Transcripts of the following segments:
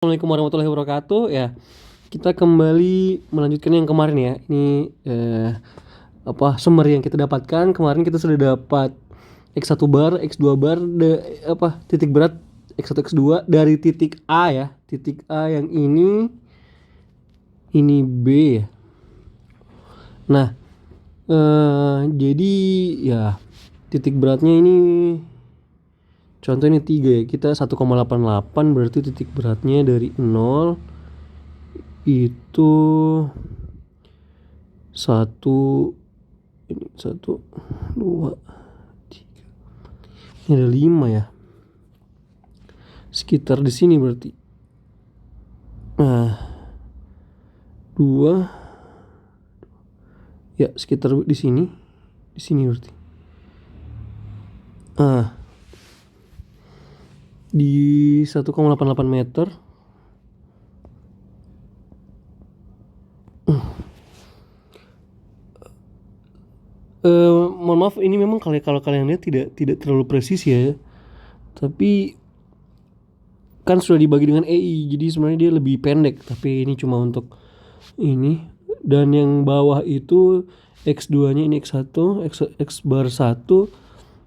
Assalamualaikum warahmatullahi wabarakatuh. Ya, kita kembali melanjutkan yang kemarin ya. Ini summary yang kita dapatkan. Kemarin kita sudah dapat X1 bar, X2 bar, titik berat X1 X2 dari titik A ya. Titik A yang ini B ya. Nah, jadi ya titik beratnya ini contoh ini 3 ya. Kita 1,88 berarti titik beratnya dari 0 itu 1 ini 1 2 3. Ini ada 5 ya. Sekitar di sini berarti. Nah, 2 ya sekitar di sini. Di sini berarti. Di 1,88 meter. Mohon maaf, ini memang kalau kalian lihat tidak terlalu presis ya. Tapi kan sudah dibagi dengan EI, jadi sebenarnya dia lebih pendek. Tapi ini cuma untuk ini. Dan yang bawah itu X2-nya ini X1, X bar 1.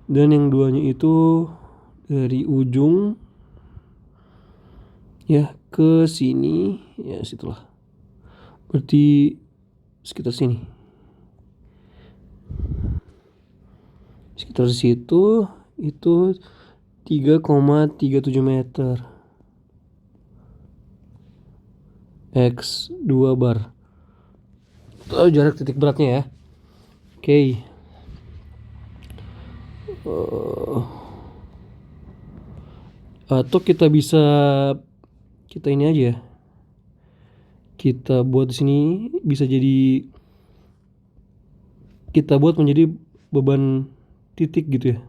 Dan yang 2-nya itu dari ujung ya ke sini ya, situlah. Berarti sekitar sini. Sekitar situ itu 3,37 meter. X2 bar. Itu jarak titik beratnya ya. Oke. Atau kita bisa ini aja ya. Kita buat di sini bisa jadi kita buat menjadi beban titik gitu ya.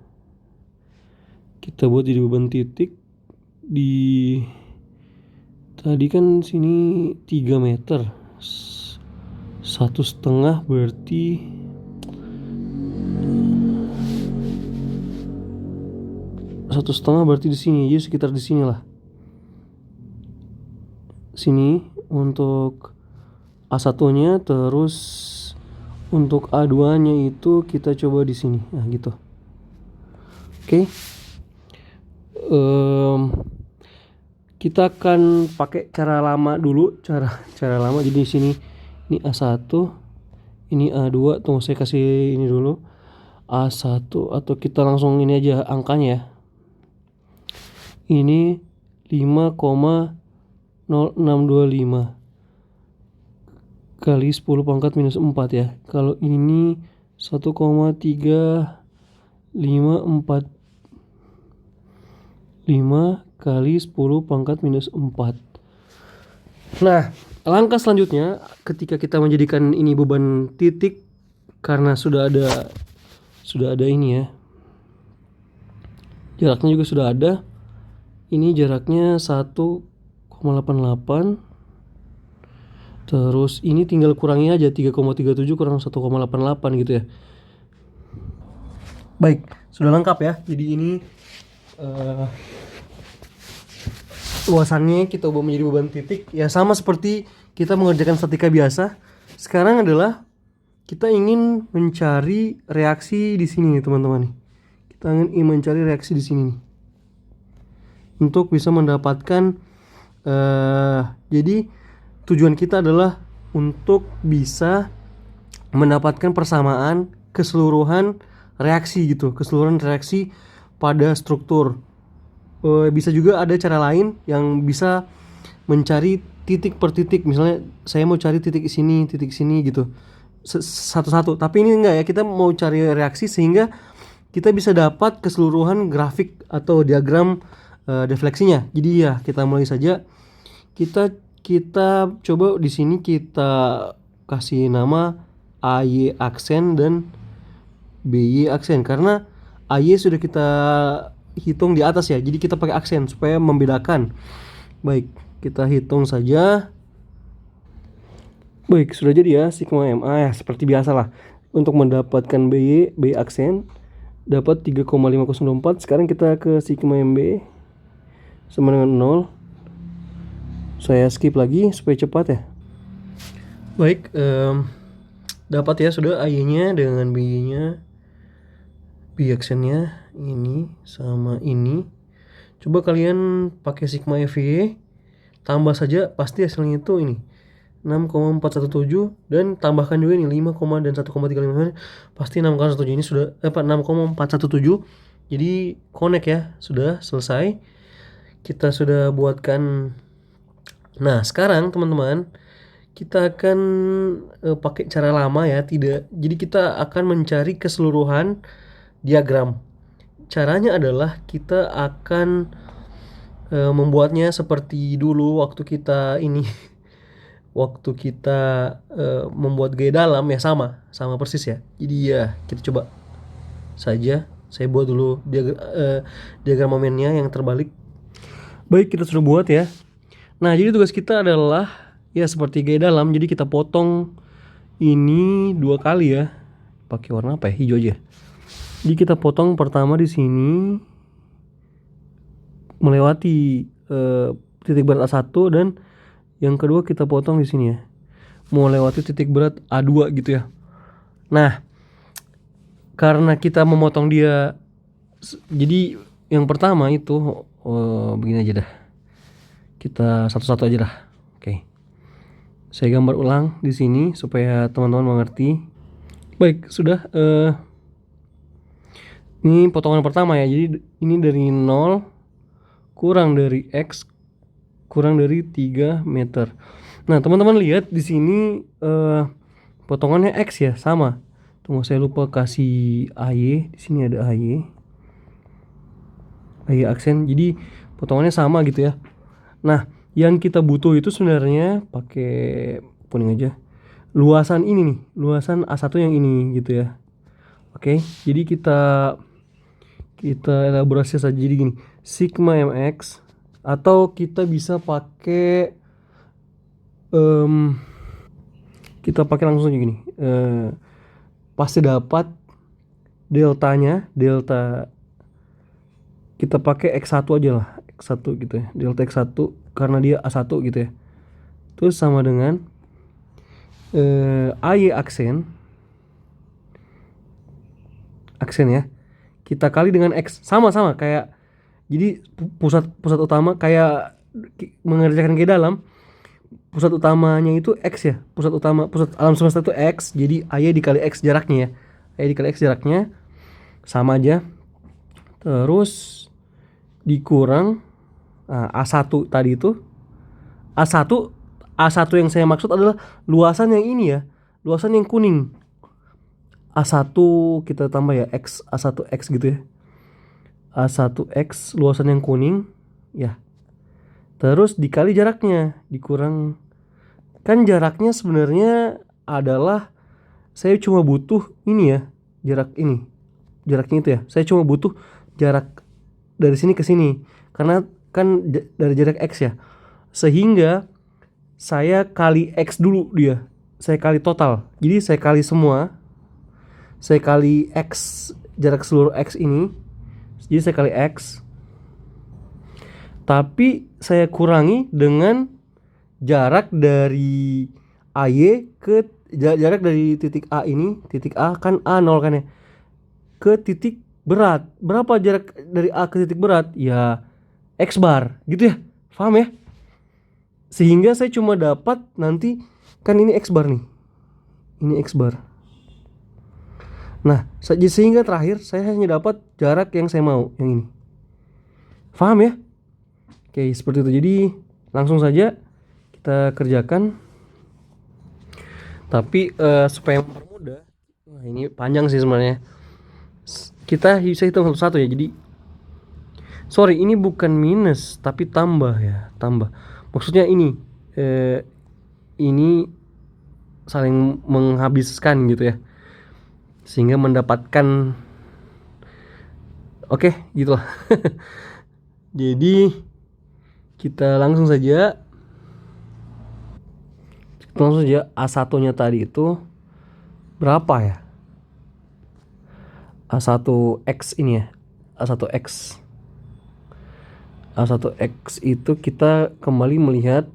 Kita buat jadi beban titik di tadi kan sini 3 meter. 1,5 berarti 1,5 berarti di sini, jadi sekitar di sini lah. Sini untuk A1-nya, terus untuk A2-nya itu kita coba di sini. Nah, gitu. Oke. Kita akan pakai cara lama dulu, cara lama. Jadi di sini ini A1, ini A2. Tunggu saya kasih ini dulu. A1 atau kita langsung ini aja angkanya ya. Ini 5,0625 kali 10 pangkat minus 4 ya. Kalau ini 1,3545 kali 10 pangkat minus 4. Nah, langkah selanjutnya ketika kita menjadikan ini beban titik, karena sudah ada ini ya. Jaraknya juga sudah ada. Ini jaraknya 1,88. Terus ini tinggal kurangi aja 3,37 kurang 1,88 gitu ya. Baik, sudah lengkap ya. Jadi ini luasannya kita ubah menjadi beban titik. Ya sama seperti kita mengerjakan statika biasa. Sekarang adalah kita ingin mencari reaksi di sini nih teman-teman nih. Kita ingin mencari reaksi di sini nih. Untuk bisa mendapatkan jadi tujuan kita adalah untuk bisa mendapatkan persamaan keseluruhan reaksi gitu, keseluruhan reaksi pada struktur. Bisa juga ada cara lain yang bisa mencari titik per titik. Misalnya saya mau cari titik sini gitu. Satu-satu. Tapi ini enggak ya, kita mau cari reaksi sehingga kita bisa dapat keseluruhan grafik atau diagram defleksinya. Jadi ya kita mulai saja. Kita coba di sini kita kasih nama AY aksen dan BY aksen, karena AY sudah kita hitung di atas ya. Jadi kita pakai aksen supaya membedakan. Baik, kita hitung saja. Baik, sudah jadi ya sigma MA ya, seperti biasa lah. Untuk mendapatkan BY aksen dapat 3,504. Sekarang kita ke sigma MB sama dengan 0. Saya skip lagi supaya cepat ya. Baik, dapat ya sudah A-nya dengan B-nya, B actionnya ini sama ini. Coba kalian pakai sigma FY, tambah saja pasti hasilnya itu ini 6,417 dan tambahkan juga ini 5, dan 1,355 pasti 6,117 ini sudah 6,417. Jadi connect ya, sudah selesai. Kita sudah buatkan. Nah, sekarang teman-teman kita akan pakai cara lama ya, tidak. Jadi kita akan mencari keseluruhan diagram. Caranya adalah kita akan membuatnya seperti dulu waktu kita ini waktu kita membuat gaya dalam ya, sama persis ya. Jadi ya kita coba saja. Saya buat dulu diagram momennya yang terbalik. Baik, kita sudah buat ya. Nah, jadi tugas kita adalah ya seperti gaya dalam. Jadi kita potong ini 2 kali ya. Pakai warna apa ya? Hijau aja. Jadi kita potong pertama di sini melewati titik berat A1 dan yang kedua kita potong di sini ya. Mau lewati titik berat A2 gitu ya. Nah, karena kita memotong dia, jadi yang pertama itu begini aja dah. Kita satu-satu aja dah. Oke. Saya gambar ulang di sini supaya teman-teman mengerti. Baik, sudah. Ini potongan pertama ya. Jadi ini dari 0 kurang dari X kurang dari 3 meter. Nah, teman-teman lihat di sini potongannya X ya, sama. Tunggu, saya lupa kasih AY. Di sini ada AY. AY aksen. Jadi potongannya sama gitu ya. Nah, yang kita butuh itu sebenarnya pakai kuning aja. Luasan ini nih, luasan A1 yang ini gitu ya. Oke, jadi kita elaborasi saja. Jadi gini, sigma mx, atau kita bisa pakai langsung aja gini. Pasti dapat deltanya, delta kita pakai x1 aja lah, x1 gitu ya, delta x1 karena dia A1 gitu ya. Terus sama dengan AY aksen ya, kita kali dengan X, sama-sama kayak, jadi pusat utama kayak mengerjakan gaya dalam, pusat utamanya itu X ya, pusat alam semesta itu X, jadi AY dikali X jaraknya ya, AY dikali X jaraknya sama aja, terus dikurang A1 tadi itu. A1 yang saya maksud adalah luasan yang ini ya, luasan yang kuning. A1 kita tambah ya, X, A1X gitu ya, A1X luasan yang kuning ya, terus dikali jaraknya, dikurang, kan jaraknya sebenarnya adalah, saya cuma butuh ini ya, jaraknya itu ya, saya cuma butuh jarak dari sini ke sini, karena kan dari jarak X ya, sehingga saya kali X dulu dia, saya kali total, jadi saya kali semua, saya kali X, jarak seluruh X ini, jadi saya kali X, tapi saya kurangi dengan jarak dari AY ke jarak dari titik A ini, titik A kan A0 kan ya, ke titik berat. Berapa jarak dari A ke titik berat? Ya X bar gitu ya, paham ya? Sehingga saya cuma dapat nanti, kan ini X bar nih, ini X bar. Nah, sehingga terakhir saya hanya dapat jarak yang saya mau, yang ini. Paham ya? Oke, seperti itu. Jadi langsung saja kita kerjakan. Tapi supaya mempermudah, ini panjang sih sebenarnya. Kita bisa hitung satu-satu ya. Jadi sorry, ini bukan minus tapi tambah ya, tambah. Maksudnya ini saling menghabiskan gitu ya, sehingga mendapatkan, oke gitu lah. Jadi kita langsung saja A1 nya tadi itu berapa ya, A1X ini ya, A1X itu kita kembali melihat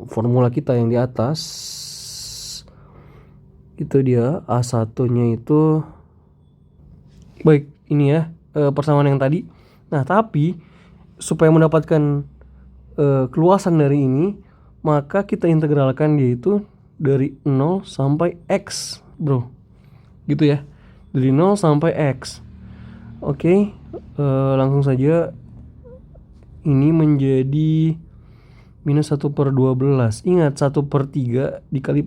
formula kita yang di atas. Itu dia A1 nya itu. Baik, ini ya persamaan yang tadi. Nah, tapi supaya mendapatkan keluasan dari ini, maka kita integralkan dia itu dari 0 sampai X, bro. Gitu ya. Dari 0 sampai X. Oke, langsung saja. Ini menjadi minus 1/12. Ingat, 1/3 dikali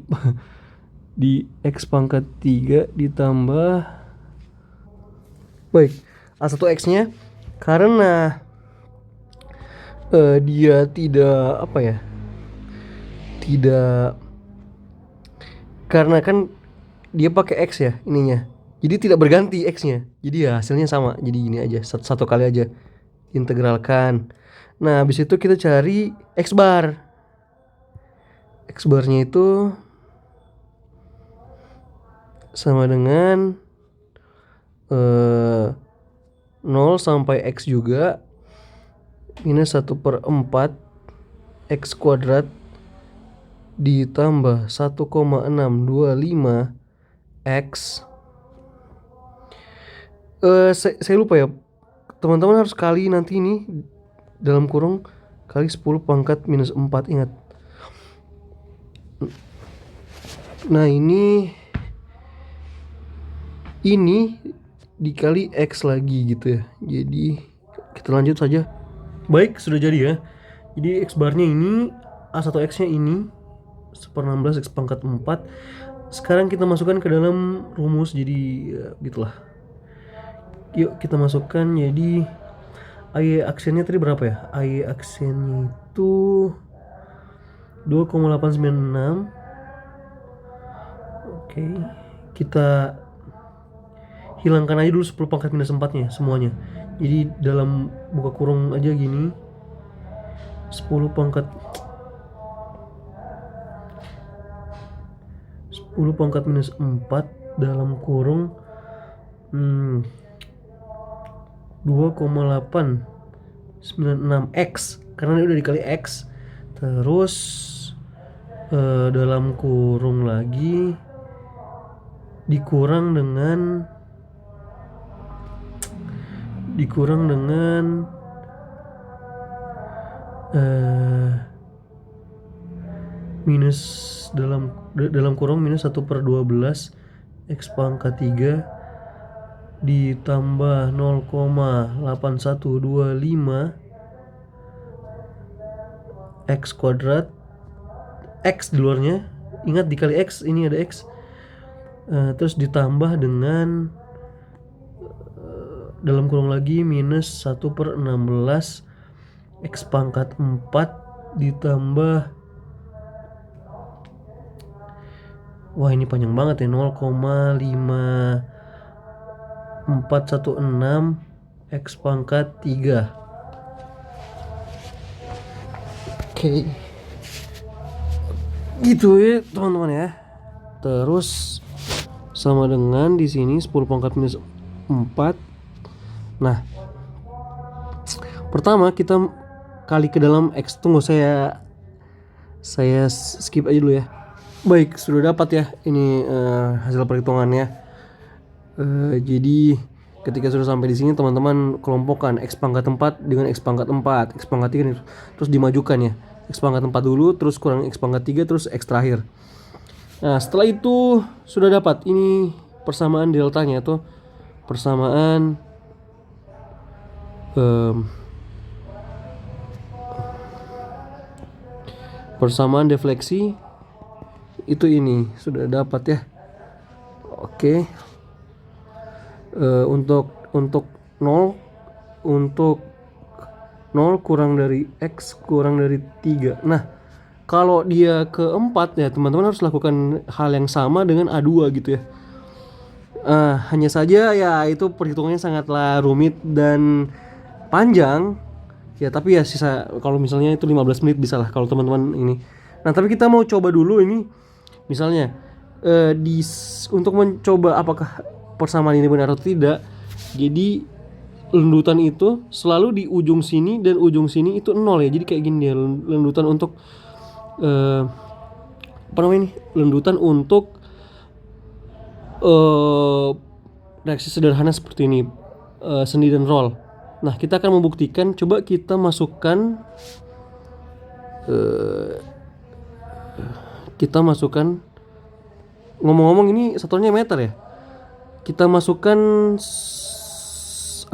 di X pangkat 3 ditambah. Baik, A1X nya karena dia tidak apa ya, tidak, karena kan dia pakai X ya ininya, jadi tidak berganti X nya, jadi ya hasilnya sama. Jadi ini aja, satu kali aja integralkan. Nah, habis itu kita cari X bar. X barnya itu sama dengan 0 sampai X juga minus 1/4 X kuadrat ditambah 1,625 X. Saya lupa ya, teman-teman harus kali nanti ini dalam kurung kali 10 pangkat minus 4, ingat. Nah, ini dikali X lagi gitu ya. Jadi kita lanjut saja. Baik, sudah jadi ya. Jadi X barnya ini, A1X nya ini 1/16 X pangkat 4. Sekarang kita masukkan ke dalam rumus, jadi ya, gitulah. Yuk kita masukkan. Jadi AY aksennya tadi berapa ya? AY aksennya itu 2,896. Oke, kita hilangkan aja dulu 10 pangkat minus 4 nya semuanya. Jadi dalam buka kurung aja gini, 10 pangkat minus 4 dalam kurung 2,896 X, karena ini udah dikali X. Terus dalam kurung lagi dikurang dengan minus dalam kurung minus 1/12 X pangkat 3 ditambah 0,8125 X kuadrat. X di luarnya, ingat dikali X, ini ada X. Terus ditambah dengan dalam kurung lagi minus 1/16 X pangkat 4 ditambah, wah ini panjang banget ya, 0,5416 X pangkat 3. Oke, gitu ya teman-teman ya. Terus sama dengan di sini 10 pangkat minus 4. Nah, pertama kita kali ke dalam X. Tunggu, saya skip aja dulu ya. Baik, sudah dapat ya ini hasil perhitungannya. Jadi ketika sudah sampai di sini, teman-teman kelompokkan X pangkat 4 dengan X pangkat 4, X pangkat 3, terus dimajukan ya. X pangkat 4 dulu, terus kurang X pangkat 3, terus X terakhir. Nah, setelah itu sudah dapat ini persamaan deltanya, atau persamaan persamaan defleksi itu, ini sudah dapat ya. Oke. Untuk 0 kurang dari X kurang dari 3. Nah, kalau dia ke 4 ya, teman-teman harus lakukan hal yang sama dengan A2 gitu ya. Hanya saja ya itu perhitungannya sangatlah rumit dan panjang ya, tapi ya sisa, kalau misalnya itu 15 menit bisa lah kalau teman-teman ini. Nah, tapi kita mau coba dulu ini misalnya untuk mencoba apakah persamaan ini benar atau tidak. Jadi lendutan itu selalu di ujung sini dan ujung sini itu 0 ya. Jadi kayak gini ya, lendutan untuk apa namanya ini? Lendutan untuk reaksi sederhana seperti ini, sendi dan roll. Nah, kita akan membuktikan. Coba kita masukkan ngomong-ngomong ini satuannya meter ya. Kita masukkan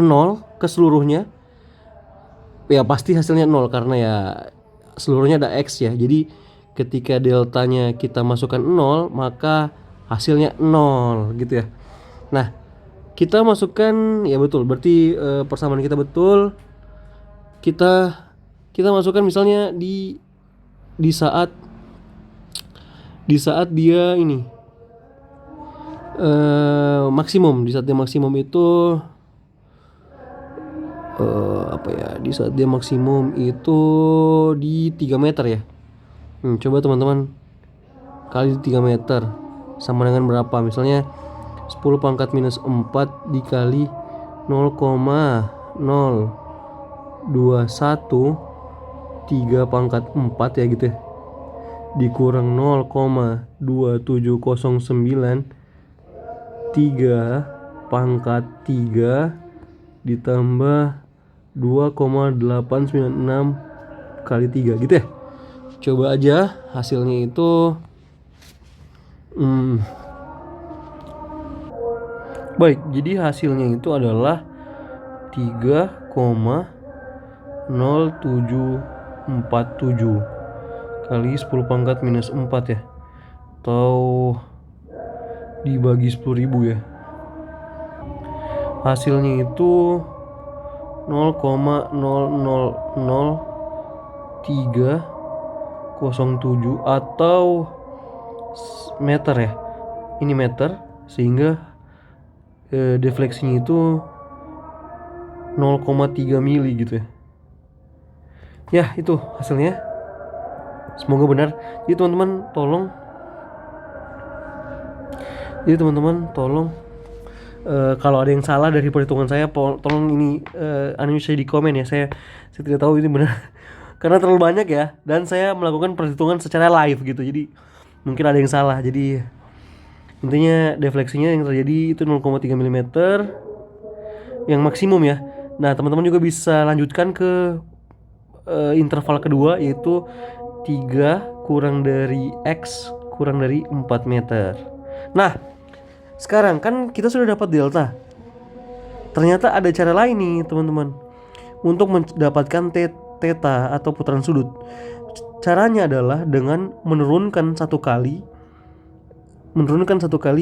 0 ke seluruhnya. Ya pasti hasilnya 0 karena ya seluruhnya ada X ya. Jadi ketika deltanya kita masukkan 0, maka hasilnya 0 gitu ya. Nah, kita masukkan ya betul. Berarti persamaan kita betul. Kita masukkan misalnya di saat dia ini maksimum. Di saat dia maksimum itu apa ya? Di saat dia maksimum itu di 3 meter ya. Coba teman-teman kali 3 meter sama dengan berapa? Misalnya 10 pangkat minus 4 dikali 0,021 3 pangkat 4 ya gitu ya, dikurang 0,2709 3 pangkat 3 ditambah 2,896 kali 3 gitu ya. Coba aja hasilnya itu baik, jadi hasilnya itu adalah 3,0747 kali 10 pangkat minus 4 ya, atau dibagi 10.000 ya. Hasilnya itu 0,000307 atau meter ya. Ini meter, sehingga defleksinya itu 0,3 mili gitu ya. Ya, itu hasilnya. Semoga benar. Jadi teman-teman tolong kalau ada yang salah dari perhitungan saya, tolong ini saya di komen ya. Saya tidak tahu ini benar karena terlalu banyak ya, dan saya melakukan perhitungan secara live gitu. Jadi mungkin ada yang salah. Jadi intinya defleksinya yang terjadi itu 0,3 mm yang maksimum ya. Nah, teman-teman juga bisa lanjutkan ke interval kedua, yaitu 3 kurang dari X kurang dari 4 meter. Nah, sekarang kan kita sudah dapat delta. Ternyata ada cara lain nih teman-teman untuk mendapatkan theta atau putaran sudut. Caranya adalah dengan menurunkan satu kali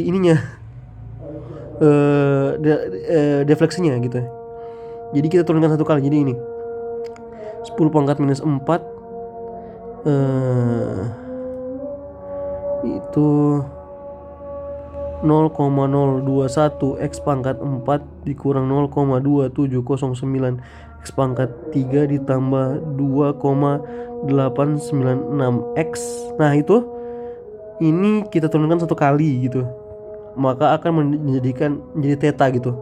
ininya defleksinya gitu. Jadi kita turunkan satu kali. Jadi ini 10 pangkat minus 4 itu 0,021 X pangkat 4 dikurang 0,2709 X pangkat 3 ditambah 2,896 X. Nah itu, ini kita turunkan satu kali gitu, maka akan menjadi theta gitu.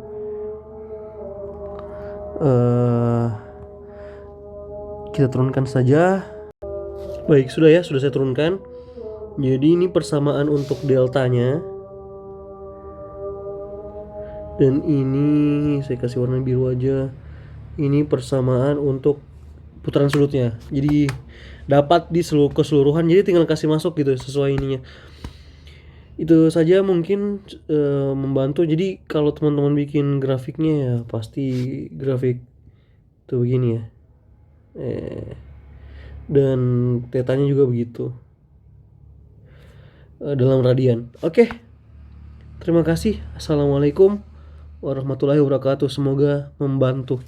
Kita turunkan saja. Baik, sudah saya turunkan. Jadi ini persamaan untuk deltanya. Dan ini saya kasih warna biru aja. Ini persamaan untuk putaran sudutnya. Jadi dapat di keseluruhan. Jadi tinggal kasih masuk gitu sesuai ininya. Itu saja mungkin membantu. Jadi kalau teman-teman bikin grafiknya ya pasti grafik tuh begini ya. Dan tetanya juga begitu. Dalam radian. Oke. Terima kasih. Assalamualaikum warahmatullahi wabarakatuh. Semoga membantu.